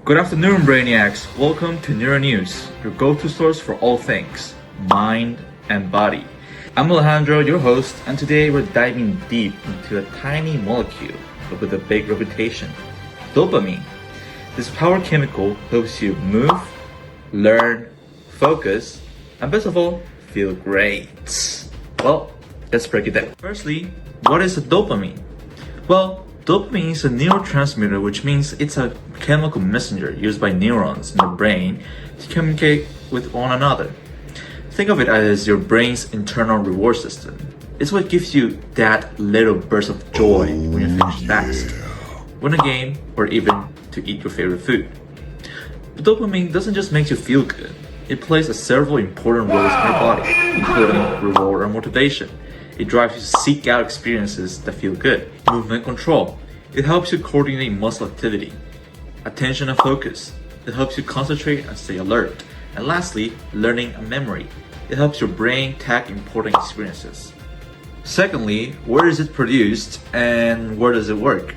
Good afternoon, Brainiacs. Welcome to Neuro News, your go-to source for all things mind and body. I'm Alejandro, your host, and today we're diving deep into a tiny molecule but with a big reputation, dopamine. This power chemical helps you move, learn, focus, and best of all, feel great. Well, let's break it down. Firstly, what is a dopamine? Well, dopamine is a neurotransmitter, which means it's a chemical messenger used by neurons in the brain to communicate with one another. Think of it as your brain's internal reward system. It's what gives you that little burst of joy when you finish a task, win a game, or even to eat your favorite food. But dopamine doesn't just make you feel good. It plays several important roles in your body, including reward or motivation. It drives you to seek out experiences that feel good. Movement control. It helps you coordinate muscle activity. Attention and focus. It helps you concentrate and stay alert. And lastly, learning and memory. It helps your brain tag important experiences. Secondly, where is it produced and where does it work?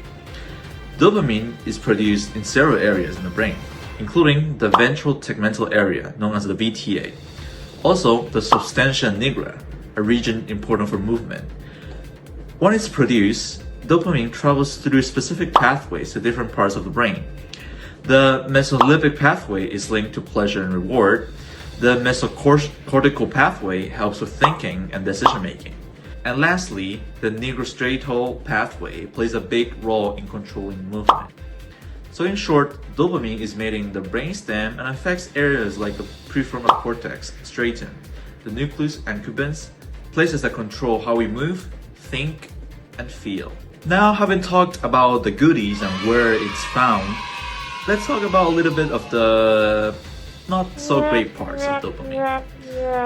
Dopamine is produced in several areas in the brain, including the ventral tegmental area, known as the VTA. Also, the substantia nigra, a region important for movement. When it's produced, dopamine travels through specific pathways to different parts of the brain. The mesolimbic pathway is linked to pleasure and reward. The mesocortical pathway helps with thinking and decision making. And lastly, the nigrostriatal pathway plays a big role in controlling movement. So in short, dopamine is made in the brainstem and affects areas like the prefrontal cortex, striatum, the nucleus accumbens, places that control how we move, think, and feel. Now, having talked about the goodies and where it's found, let's talk about a little bit of the not so great parts of dopamine.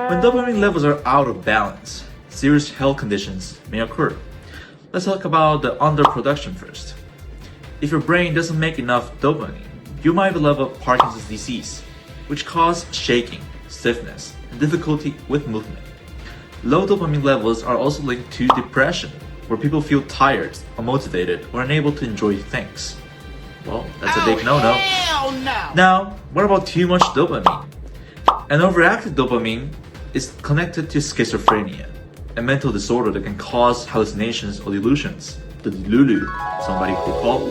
When dopamine levels are out of balance, serious health conditions may occur. Let's talk about the underproduction first. If your brain doesn't make enough dopamine, you might develop Parkinson's disease, which causes shaking, stiffness, and difficulty with movement. Low dopamine levels are also linked to depression, where people feel tired, unmotivated, or unable to enjoy things. Well, that's a big no-no. Now, what about too much dopamine? An overactive dopamine is connected to schizophrenia, a mental disorder that can cause hallucinations or delusions. The Lulu, somebody could call.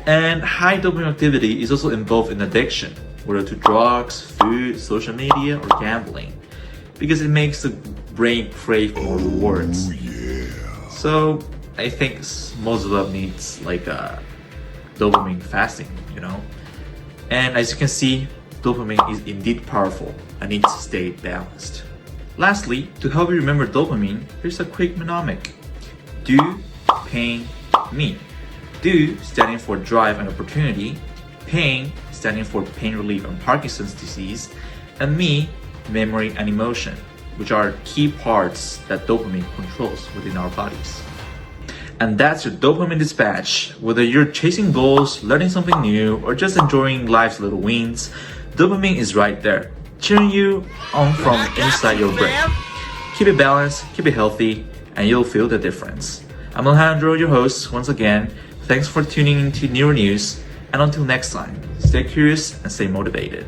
And high dopamine activity is also involved in addiction, whether to drugs, food, social media, or gambling, because it makes the brain crave more rewards. So I think most of them needs like a dopamine fasting, And as you can see, dopamine is indeed powerful and needs to stay balanced. Lastly, to help you remember dopamine, here's a quick mnemonic. Do, pain, me. Do standing for drive and opportunity, pain standing for pain relief and Parkinson's disease, and me, memory and emotion, which are key parts that dopamine controls within our bodies. And that's your dopamine dispatch. Whether you're chasing goals, learning something new, or just enjoying life's little wins, dopamine is right there, cheering you on from inside your brain. Keep it balanced, keep it healthy, and you'll feel the difference. I'm Alejandro, your host, once again. Thanks for tuning into Neuro News, and until next time, stay curious and stay motivated.